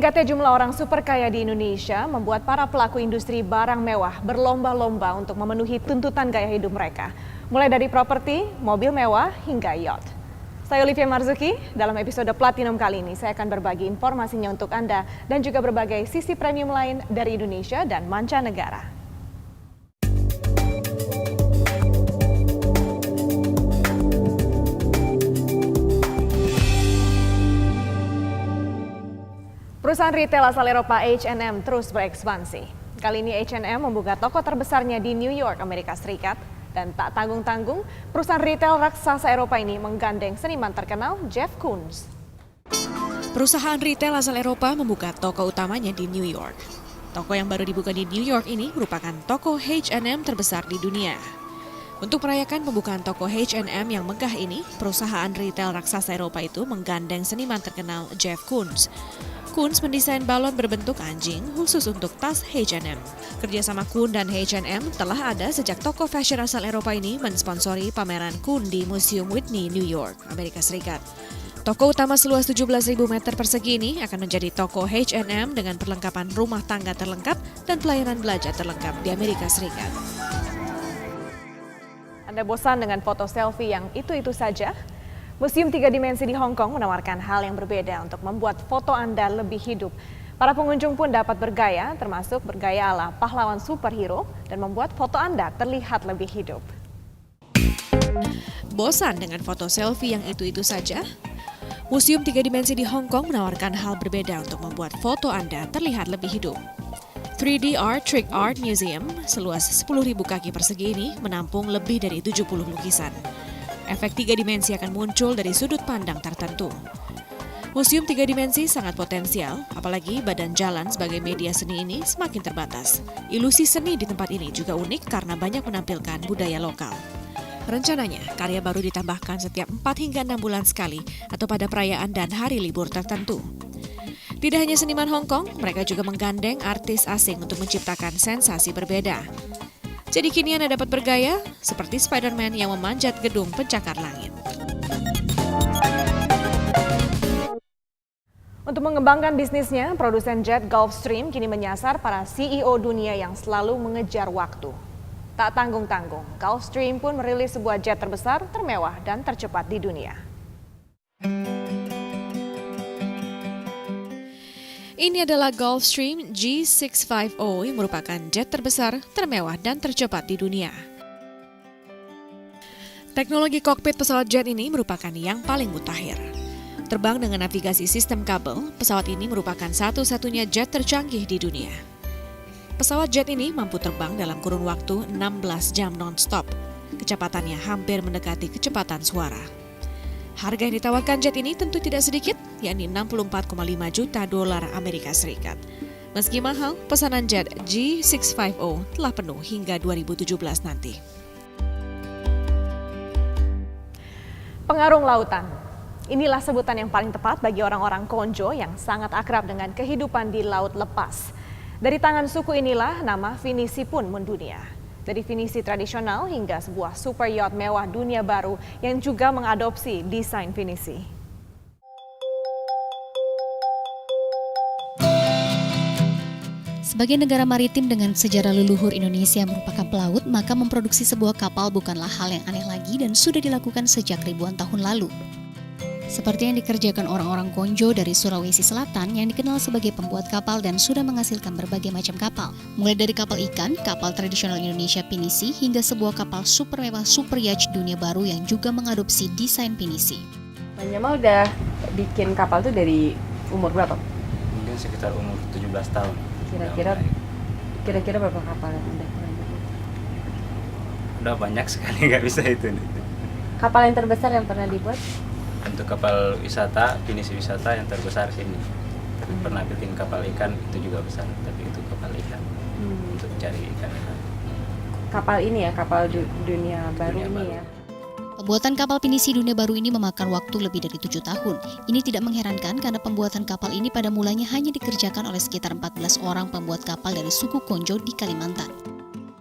Meningkatnya jumlah orang super kaya di Indonesia membuat para pelaku industri barang mewah berlomba-lomba untuk memenuhi tuntutan gaya hidup mereka. Mulai dari properti, mobil mewah, hingga yacht. Saya Olivia Marzuki, dalam episode Platinum kali ini saya akan berbagi informasinya untuk Anda dan juga berbagai sisi premium lain dari Indonesia dan mancanegara. Perusahaan retail asal Eropa H&M terus berekspansi. Kali ini H&M membuka toko terbesarnya di New York, Amerika Serikat. Dan tak tanggung-tanggung, perusahaan retail raksasa Eropa ini menggandeng seniman terkenal Jeff Koons. Perusahaan retail asal Eropa membuka toko utamanya di New York. Toko yang baru dibuka di New York ini merupakan toko H&M terbesar di dunia. Untuk merayakan pembukaan toko H&M yang megah ini, perusahaan retail raksasa Eropa itu menggandeng seniman terkenal Jeff Koons. Koons mendesain balon berbentuk anjing khusus untuk tas H&M. Kerjasama Koons dan H&M telah ada sejak toko fashion asal Eropa ini mensponsori pameran Koons di Museum Whitney, New York, Amerika Serikat. Toko utama seluas 17.000 meter persegi ini akan menjadi toko H&M dengan perlengkapan rumah tangga terlengkap dan pelayanan belajar terlengkap di Amerika Serikat. Anda bosan dengan foto selfie yang itu-itu saja? Museum 3 Dimensi di Hong Kong menawarkan hal yang berbeda untuk membuat foto Anda lebih hidup. Para pengunjung pun dapat bergaya, termasuk bergaya ala pahlawan superhero dan membuat foto Anda terlihat lebih hidup. Bosan dengan foto selfie yang itu-itu saja? Museum 3 Dimensi di Hong Kong menawarkan hal berbeda untuk membuat foto Anda terlihat lebih hidup. 3D Art Trick Art Museum seluas 10.000 kaki persegi ini menampung lebih dari 70 lukisan. Efek 3 dimensi akan muncul dari sudut pandang tertentu. Museum 3 dimensi sangat potensial, apalagi badan jalan sebagai media seni ini semakin terbatas. Ilusi seni di tempat ini juga unik karena banyak menampilkan budaya lokal. Rencananya, karya baru ditambahkan setiap 4 hingga 6 bulan sekali atau pada perayaan dan hari libur tertentu. Tidak hanya seniman Hong Kong, mereka juga menggandeng artis asing untuk menciptakan sensasi berbeda. Jadi kini Anda dapat bergaya seperti Spider-Man yang memanjat gedung pencakar langit. Untuk mengembangkan bisnisnya, produsen jet Gulfstream kini menyasar para CEO dunia yang selalu mengejar waktu. Tak tanggung-tanggung, Gulfstream pun merilis sebuah jet terbesar, termewah, dan tercepat di dunia. Ini adalah Gulfstream G650 yang merupakan jet terbesar, termewah, dan tercepat di dunia. Teknologi kokpit pesawat jet ini merupakan yang paling mutakhir. Terbang dengan navigasi sistem kabel, pesawat ini merupakan satu-satunya jet tercanggih di dunia. Pesawat jet ini mampu terbang dalam kurun waktu 16 jam non-stop. Kecepatannya hampir mendekati kecepatan suara. Harga yang ditawarkan jet ini tentu tidak sedikit, yakni 64,5 juta dolar Amerika Serikat. Meski mahal, pesanan jet G650 telah penuh hingga 2017 nanti. Pengarung lautan. Inilah sebutan yang paling tepat bagi orang-orang Konjo yang sangat akrab dengan kehidupan di laut lepas. Dari tangan suku inilah nama Finisi pun mendunia. Dari Finisi tradisional hingga sebuah super yacht mewah dunia baru yang juga mengadopsi desain Finisi. Sebagai negara maritim dengan sejarah leluhur Indonesia merupakan pelaut, maka memproduksi sebuah kapal bukanlah hal yang aneh lagi dan sudah dilakukan sejak ribuan tahun lalu. Seperti yang dikerjakan orang-orang Konjo dari Sulawesi Selatan yang dikenal sebagai pembuat kapal dan sudah menghasilkan berbagai macam kapal. Mulai dari kapal ikan, kapal tradisional Indonesia Pinisi, hingga sebuah kapal super mewah super yacht dunia baru yang juga mengadopsi desain Pinisi. Nyama udah bikin kapal tuh dari umur berapa? Mungkin sekitar umur 17 tahun. Kira-kira berapa kapal yang Udah banyak sekali, nggak bisa itu. Kapal yang terbesar yang pernah dibuat? Untuk kapal wisata, Pinisi wisata yang terbesar sini. Tapi pernah bikin kapal ikan, itu juga besar, tapi itu kapal ikan untuk mencari ikan. Kapal ini ya, kapal dunia baru Dunia ini baru. ya. Pembuatan kapal Pinisi dunia baru ini memakan waktu lebih dari 7 tahun. Ini tidak mengherankan karena pembuatan kapal ini pada mulanya hanya dikerjakan oleh sekitar 14 orang pembuat kapal dari suku Konjo di Kalimantan.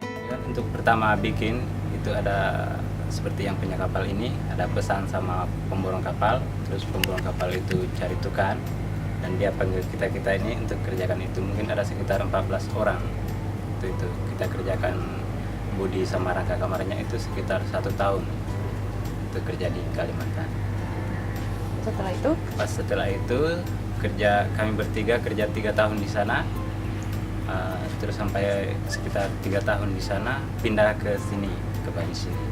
Ya, untuk pertama bikin, itu ada seperti yang punya kapal ini, ada pesan sama pemborong kapal, terus pemborong kapal itu cari tukan, Dan dia panggil kita ini untuk kerjakan itu. Mungkin ada sekitar 14 orang. Itu kita kerjakan bodi sama rangka kamarnya itu sekitar 1 tahun untuk kerja di Kalimantan. Setelah itu kami bertiga kerja 3 tahun di sana. Terus sampai sekitar 3 tahun di sana, pindah ke sini, ke Bali sini.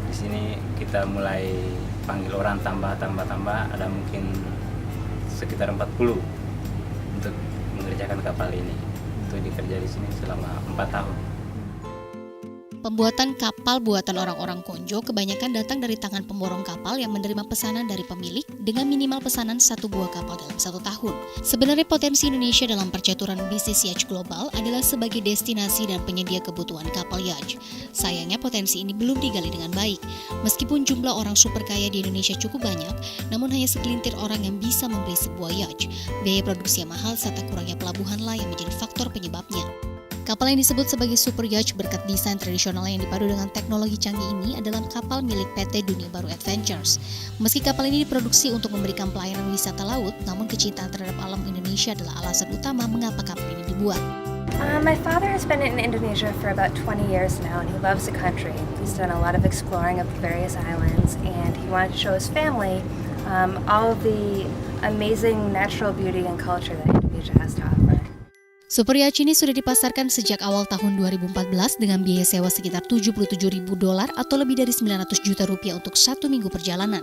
Di sini kita mulai panggil orang tambah, ada mungkin sekitar 40 untuk mengerjakan kapal ini. Itu dikerja di sini selama 4 tahun. Pembuatan kapal buatan orang-orang Konjo kebanyakan datang dari tangan pemborong kapal yang menerima pesanan dari pemilik dengan minimal pesanan 1 buah kapal dalam 1 tahun. Sebenarnya potensi Indonesia dalam percaturan bisnis yacht global adalah sebagai destinasi dan penyedia kebutuhan kapal yacht. Sayangnya potensi ini belum digali dengan baik. Meskipun jumlah orang super kaya di Indonesia cukup banyak, namun hanya segelintir orang yang bisa membeli sebuah yacht. Biaya produksi yang mahal serta kurangnya pelabuhan lah yang menjadi faktor penyebabnya. Kapal yang disebut sebagai super yacht berkat desain tradisional yang dipadu dengan teknologi canggih ini adalah kapal milik PT Dunia Baru Adventures. Meski kapal ini diproduksi untuk memberikan pelayanan wisata laut, namun kecintaan terhadap alam Indonesia adalah alasan utama mengapa kapal ini dibuat. My father has been in Indonesia for about 20 years now, and he loves the country. He's done a lot of exploring of the various islands, and he wanted to show his family all of the amazing natural beauty and culture that Indonesia has to offer. Super yacht ini sudah dipasarkan sejak awal tahun 2014 dengan biaya sewa sekitar $77.000 atau lebih dari 900 juta rupiah untuk 1 minggu perjalanan.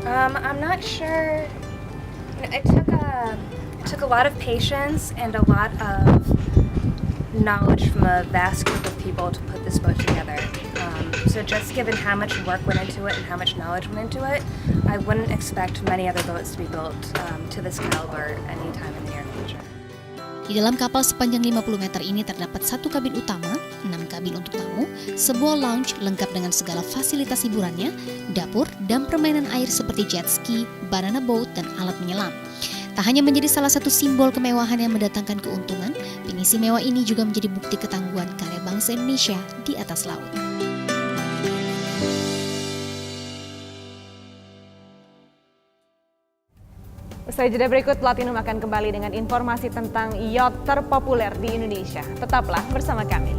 I'm not sure. It took a lot of patience and a lot of knowledge from a vast group of people to put this boat together. So just given how much work went into it and how much knowledge went into it, I wouldn't expect many other boats to be built to this caliber anytime in the near future. Di dalam kapal sepanjang 50 meter ini terdapat 1 kabin utama, 6 kabin untuk tamu, sebuah lounge lengkap dengan segala fasilitas hiburannya, dapur, dan permainan air seperti jet ski, banana boat, dan alat menyelam. Tak hanya menjadi salah satu simbol kemewahan yang mendatangkan keuntungan, pengisi mewah ini juga menjadi bukti ketangguhan karya bangsa Indonesia di atas laut. Usai jeda berikut, Platinum akan kembali dengan informasi tentang yacht terpopuler di Indonesia. Tetaplah bersama kami.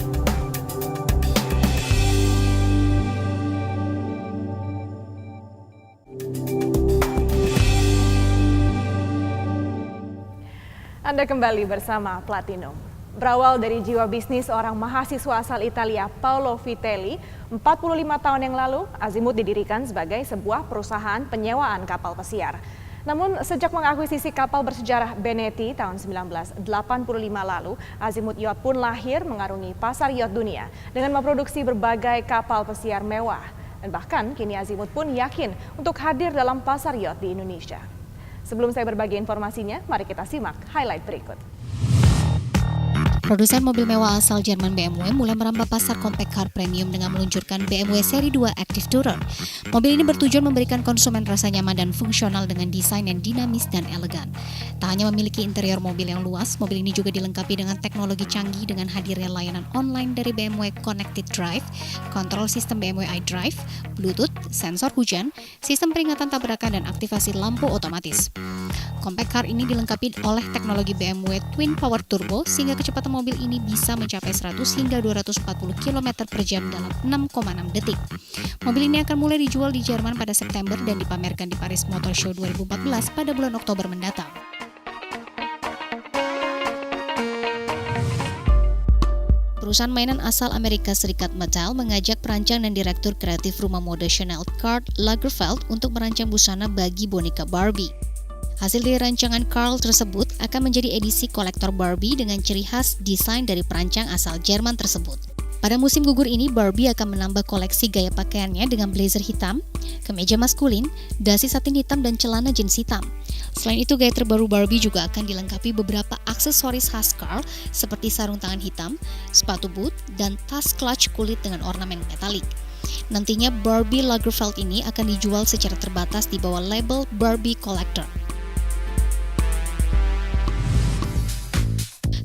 Anda kembali bersama Platinum. Berawal dari jiwa bisnis seorang mahasiswa asal Italia, Paolo Vitelli, 45 tahun yang lalu, Azimut didirikan sebagai sebuah perusahaan penyewaan kapal pesiar. Namun sejak mengakuisisi kapal bersejarah Benetti tahun 1985 lalu, Azimut Yacht pun lahir mengarungi pasar yacht dunia dengan memproduksi berbagai kapal pesiar mewah. Dan bahkan kini Azimut pun yakin untuk hadir dalam pasar yacht di Indonesia. Sebelum saya berbagi informasinya, mari kita simak highlight berikut. Produsen mobil mewah asal Jerman BMW mulai merambah pasar compact car premium dengan meluncurkan BMW Seri 2 Active Tourer. Mobil ini bertujuan memberikan konsumen rasa nyaman dan fungsional dengan desain yang dinamis dan elegan. Tak hanya memiliki interior mobil yang luas, mobil ini juga dilengkapi dengan teknologi canggih dengan hadirnya layanan online dari BMW Connected Drive, kontrol sistem BMW iDrive, Bluetooth, sensor hujan, sistem peringatan tabrakan, dan aktivasi lampu otomatis. Compact car ini dilengkapi oleh teknologi BMW Twin Power Turbo sehingga kecepatan mobil ini bisa mencapai 100 hingga 240 km per jam dalam 6,6 detik. Mobil ini akan mulai dijual di Jerman pada September dan dipamerkan di Paris Motor Show 2014 pada bulan Oktober mendatang. Perusahaan mainan asal Amerika Serikat Mattel mengajak perancang dan direktur kreatif rumah mode Chanel Karl Lagerfeld untuk merancang busana bagi boneka Barbie. Hasil dari rancangan Karl tersebut akan menjadi edisi kolektor Barbie dengan ciri khas desain dari perancang asal Jerman tersebut. Pada musim gugur ini, Barbie akan menambah koleksi gaya pakaiannya dengan blazer hitam, kemeja maskulin, dasi satin hitam, dan celana jeans hitam. Selain itu, gaya terbaru Barbie juga akan dilengkapi beberapa aksesoris khas Karl seperti sarung tangan hitam, sepatu boot, dan tas clutch kulit dengan ornamen metalik. Nantinya Barbie Lagerfeld ini akan dijual secara terbatas di bawah label Barbie Collector.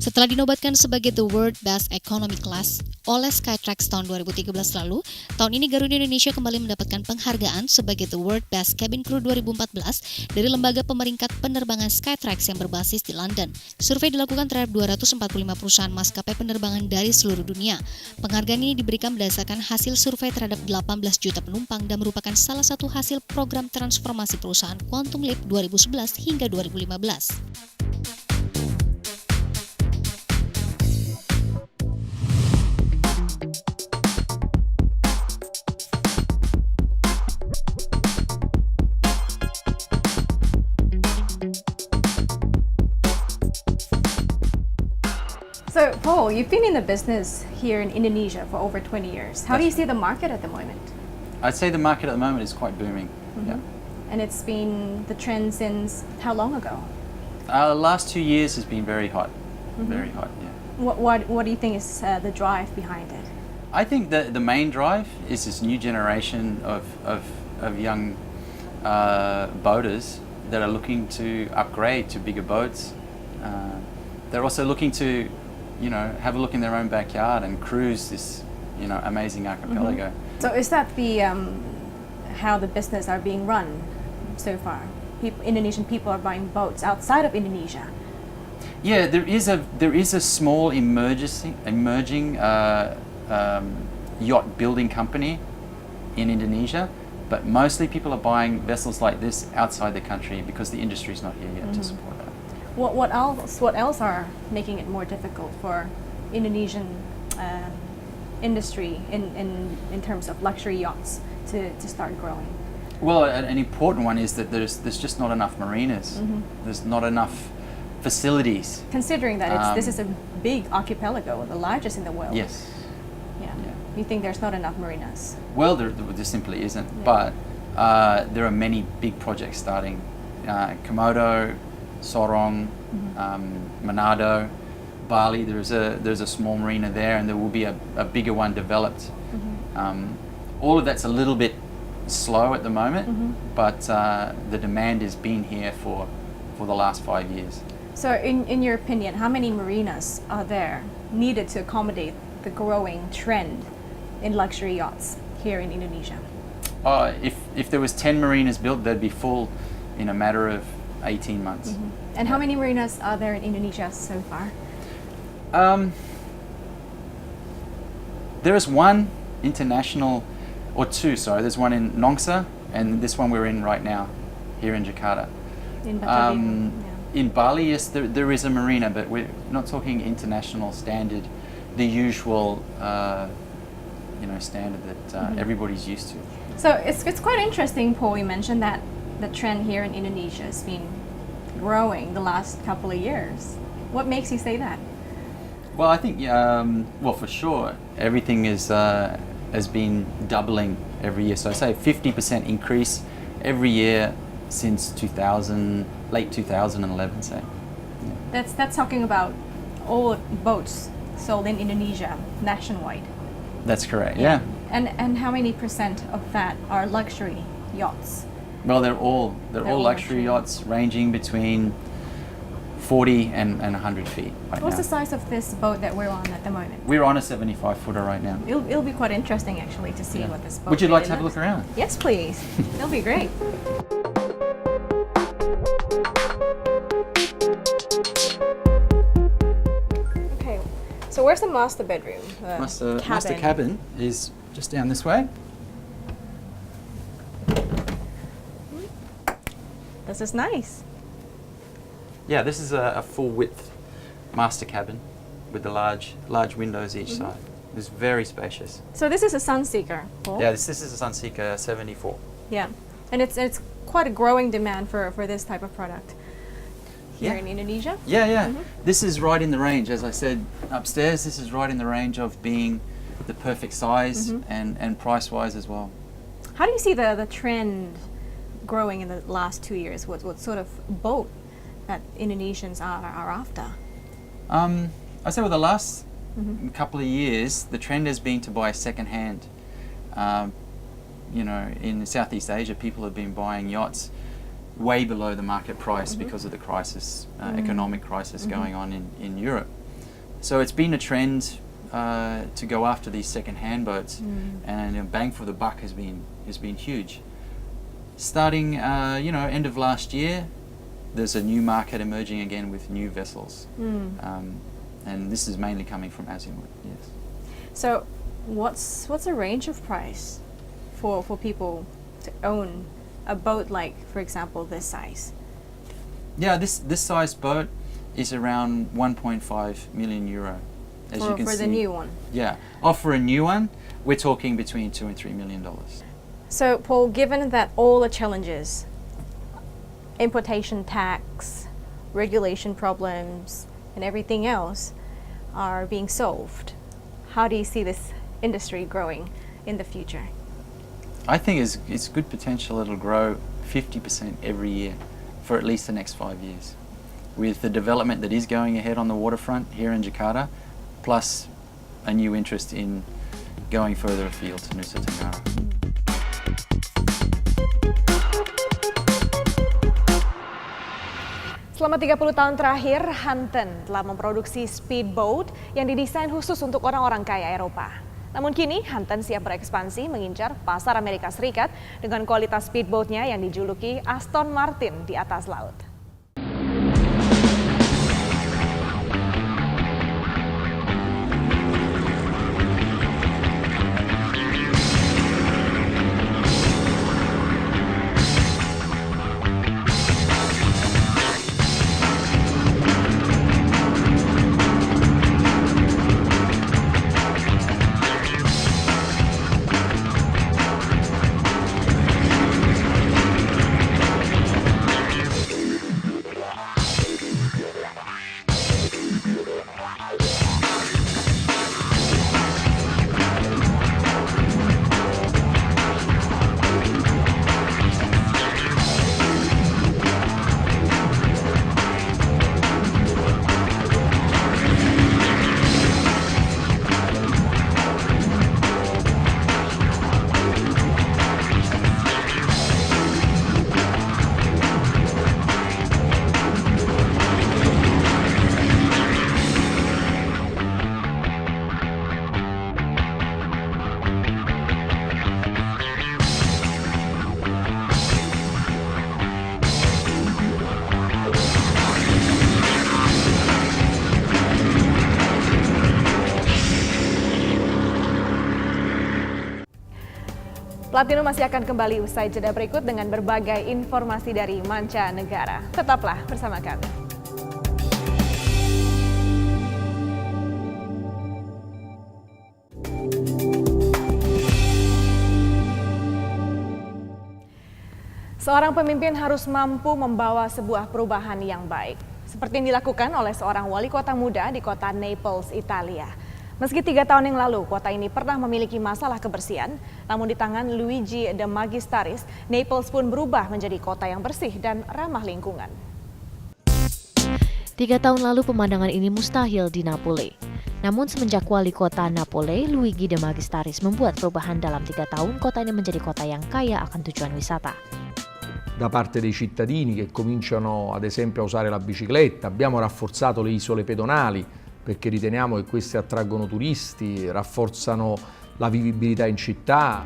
Setelah dinobatkan sebagai The World Best Economy Class oleh Skytrax tahun 2013 lalu, tahun ini Garuda Indonesia kembali mendapatkan penghargaan sebagai The World Best Cabin Crew 2014 dari lembaga pemeringkat penerbangan Skytrax yang berbasis di London. Survei dilakukan terhadap 245 perusahaan maskapai penerbangan dari seluruh dunia. Penghargaan ini diberikan berdasarkan hasil survei terhadap 18 juta penumpang dan merupakan salah satu hasil program transformasi perusahaan Quantum Leap 2011 hingga 2015. So, Paul, you've been in the business here in Indonesia for over 20 years. How do you see the market at the moment? I'd say the market at the moment is quite booming. Yeah. And it's been the trend since how long ago? The last 2 years has been very hot. Very hot, yeah. What do you think is the drive behind it? I think the main drive is this new generation of young boaters that are looking to upgrade to bigger boats. They're also looking to, have a look in their own backyard and cruise this, amazing archipelago. So is that the how the business are being run so far? Indonesian people are buying boats outside of Indonesia. Yeah, there is a small emerging yacht building company in Indonesia, but mostly people are buying vessels like this outside the country because the industry is not here yet to support that. What else are making it more difficult for Indonesian industry in terms of luxury yachts to start growing? Well, an important one is that there's just not enough marinas. There's not enough facilities. Considering that this is a big archipelago, the largest in the world. Yes. Yeah. You think there's not enough marinas? Well, there simply isn't. Yeah. But there are many big projects starting. Komodo, Sorong, Manado, Bali. There's a small marina there, and there will be a bigger one developed. All of that's a little bit slow at the moment, but the demand has been here for the last 5 years. So in your opinion, how many marinas are there needed to accommodate the growing trend in luxury yachts here in Indonesia? If there was 10 marinas built, they'd be full in a matter of 18 months. And how many marinas are there in Indonesia so far? There is one international, or two, sorry. There's one in Nongsa, and this one we're in right now, here in Jakarta. In Batavia. In Bali, yes, there is a marina, but we're not talking international standard, the usual, standard that everybody's used to. So it's quite interesting, Paul. You mentioned that the trend here in Indonesia has been growing the last couple of years. What makes you say that? Well, I think, for sure, everything has been doubling every year. So I say 50% increase every year since late 2011, say. Yeah. That's talking about all boats sold in Indonesia nationwide. That's correct. Yeah. And how many percent of that are luxury yachts? Well, they're all luxury yachts ranging between 40 and 100 feet. What's the size of this boat that we're on at the moment? We're on a 75-footer right now. It'll be quite interesting actually to see what this boat. Would you like to have a looks look around? Yes, please. That'll be great. Okay, so where's the master bedroom? Master cabin is just down this way. This is nice. Yeah, this is a full width master cabin with the large windows each side. It's very spacious. So this is a Sunseeker, Paul? Yeah, this is a Sunseeker 74. Yeah, and it's quite a growing demand for this type of product here in Indonesia. Yeah. This is right in the range, as I said upstairs. This is right in the range of being the perfect size and price-wise as well. How do you see the trend growing in the last 2 years? What sort of boat that Indonesians are after? I say with the last couple of years, the trend has been to buy second-hand. In Southeast Asia, people have been buying yachts way below the market price because of the crisis, economic crisis going on in Europe. So it's been a trend to go after these second-hand boats, and bang for the buck has been huge. Starting, end of last year, there's a new market emerging again with new vessels, and this is mainly coming from Azimut. Yes. So, what's the range of price for people to own a boat like, for example, this size? Yeah, this size boat is around 1.5 million euro. As you can For the see. new one. Yeah, for a new one, we're talking between $2 and $3 million. So, Paul, given that all the challenges, importation tax, regulation problems, and everything else are being solved, how do you see this industry growing in the future? I think it's good potential. It'll grow 50% every year for at least the next 5 years. With the development that is going ahead on the waterfront here in Jakarta, plus a new interest in going further afield to Nusa Tenggara. Selama 30 tahun terakhir, Hunton telah memproduksi speedboat yang didesain khusus untuk orang-orang kaya Eropa. Namun kini, Hunton siap berekspansi mengincar pasar Amerika Serikat dengan kualitas speedboatnya yang dijuluki Aston Martin di atas laut. Platinum masih akan kembali usai jeda berikut dengan berbagai informasi dari mancanegara. Tetaplah bersama kami. Seorang pemimpin harus mampu membawa sebuah perubahan yang baik, seperti yang dilakukan oleh seorang wali kota muda di kota Naples, Italia. Meski 3 tahun yang lalu kota ini pernah memiliki masalah kebersihan, namun di tangan Luigi De Magistaris, Naples pun berubah menjadi kota yang bersih dan ramah lingkungan. 3 tahun lalu pemandangan ini mustahil di Napoli. Namun semenjak wali kota Napoli, Luigi De Magistaris membuat perubahan dalam 3 tahun kota ini menjadi kota yang kaya akan tujuan wisata. Da parte dei cittadini che cominciano ad esempio a usare la bicicletta, abbiamo rafforzato le isole pedonali, perché riteniamo che queste attraggono turisti, rafforzano la vivibilità in città.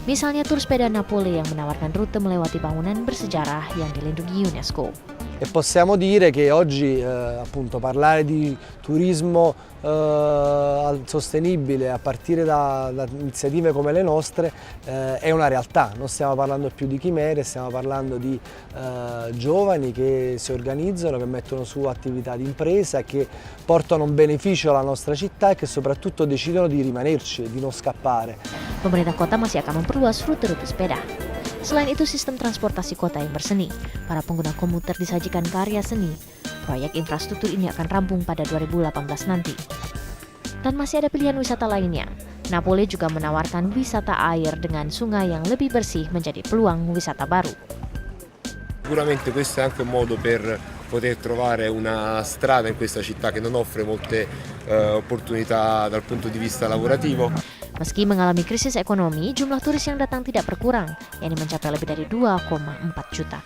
Misalnya tur sepeda Napoli yang menawarkan rute melewati bangunan bersejarah yang dilindungi UNESCO. E possiamo dire che oggi appunto parlare di turismo sostenibile a partire da iniziative come le nostre è una realtà. Non stiamo parlando più di chimere, stiamo parlando di giovani che si organizzano, che mettono su attività di impresa, che portano un beneficio alla nostra città e che soprattutto decidono di rimanerci, di non scappare. Pemerintah kota masih akan memperluas rute-rute sepeda. Selain itu sistem transportasi kota yang berseni, para pengguna komuter disajikan karya seni. Proyek infrastruktur ini akan rampung pada 2018 nanti. Dan masih ada pilihan wisata lainnya. Napoli juga menawarkan wisata air dengan sungai yang lebih bersih menjadi peluang wisata baru. Sicuramente questo è anche un modo per poter trovare una strada in questa città che non offre molte opportunità dal punto di vista lavorativo. Meski mengalami krisis ekonomi, jumlah turis yang datang tidak berkurang, yakni mencapai lebih dari 2,4 juta.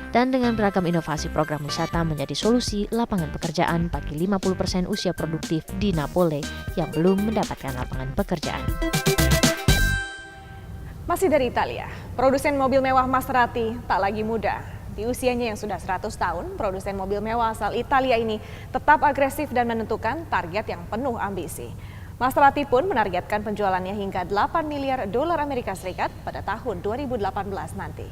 Dan dengan beragam inovasi program wisata menjadi solusi lapangan pekerjaan bagi 50% usia produktif di Napoli yang belum mendapatkan lapangan pekerjaan. Masih dari Italia, produsen mobil mewah Maserati tak lagi muda. Di usianya yang sudah 100 tahun, produsen mobil mewah asal Italia ini tetap agresif dan menentukan target yang penuh ambisi. Maserati pun menargetkan penjualannya hingga 8 miliar dolar Amerika Serikat pada tahun 2018 nanti.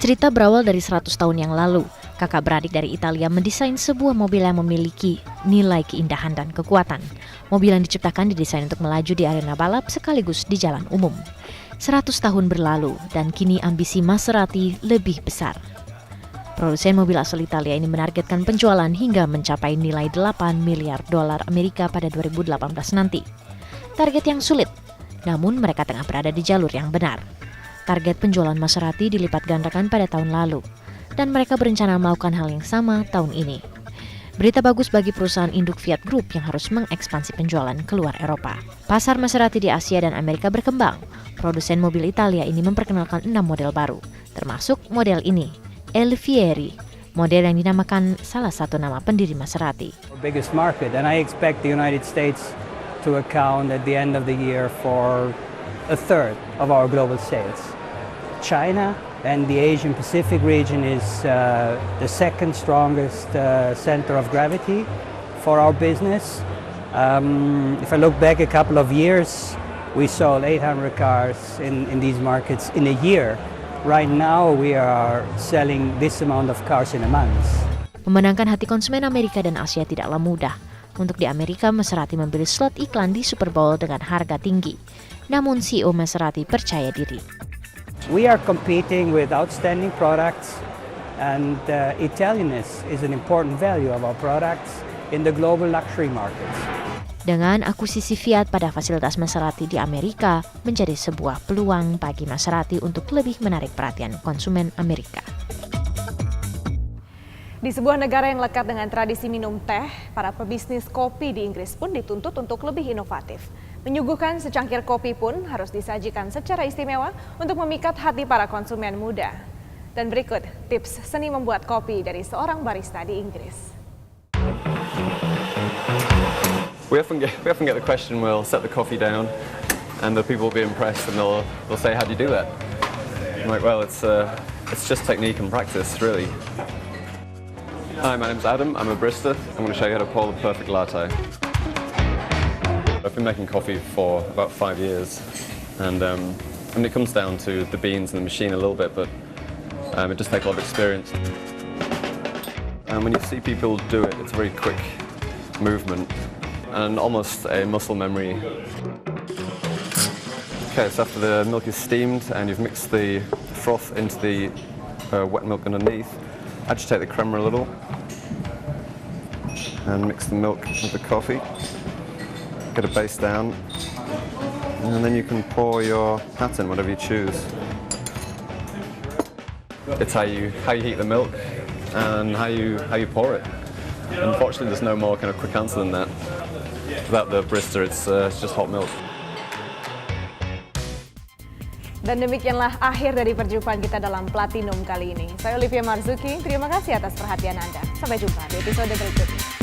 Cerita berawal dari 100 tahun yang lalu. Kakak beradik dari Italia mendesain sebuah mobil yang memiliki nilai keindahan dan kekuatan. Mobil yang diciptakan didesain untuk melaju di arena balap sekaligus di jalan umum. 100 tahun berlalu dan kini ambisi Maserati lebih besar. Produsen mobil asal Italia ini menargetkan penjualan hingga mencapai nilai 8 miliar dolar Amerika pada 2018 nanti. Target yang sulit, namun mereka tengah berada di jalur yang benar. Target penjualan Maserati dilipat gandakan pada tahun lalu, dan mereka berencana melakukan hal yang sama tahun ini. Berita bagus bagi perusahaan induk Fiat Group yang harus mengekspansi penjualan keluar Eropa. Pasar Maserati di Asia dan Amerika berkembang. Produsen mobil Italia ini memperkenalkan 6 model baru, termasuk model ini, El Fieri, model yang dinamakan salah satu nama pendiri Maserati. Biggest market, and I expect the United States to account at the end of the year for a third of our global sales. China and the Asian Pacific region is the second strongest center of gravity for our business. If I look back a couple of years, we sold 800 cars in these markets in a year. Right now we are selling this amount of cars in a month. Memenangkan hati konsumen Amerika dan Asia tidaklah mudah. Untuk di Amerika, Maserati membeli slot iklan di Super Bowl dengan harga tinggi. Namun CEO Maserati percaya diri. We are competing with outstanding products, and Italianness is an important value of our products in the global luxury markets. Dengan akuisisi Fiat pada fasilitas Maserati di Amerika menjadi sebuah peluang bagi Maserati untuk lebih menarik perhatian konsumen Amerika. Di sebuah negara yang lekat dengan tradisi minum teh, para pebisnis kopi di Inggris pun dituntut untuk lebih inovatif. Menyuguhkan secangkir kopi pun harus disajikan secara istimewa untuk memikat hati para konsumen muda. Dan berikut tips seni membuat kopi dari seorang barista di Inggris. We often get the question, we'll set the coffee down and the people will be impressed and they'll say, how do you do that? I'm like, well, it's just technique and practice, really. Hi, my name's Adam, I'm a barista. I'm going to show you how to pour the perfect latte. I've been making coffee for about 5 years, and it comes down to the beans and the machine a little bit, but it just takes a lot of experience. And when you see people do it, it's a very quick movement and almost a muscle memory. Okay, so after the milk is steamed and you've mixed the froth into the wet milk underneath, agitate the crema a little and mix the milk with the coffee. Get a base down, and then you can pour your pattern, whatever you choose. It's how you heat the milk and how you pour it. Unfortunately, there's no more kind of quick answer than that. Without the barista, it's just hot milk. Dan demikianlah akhir dari perjumpaan kita dalam Platinum kali ini. Saya Olivia Marzuki, terima kasih atas perhatian Anda. Sampai jumpa di episode berikutnya.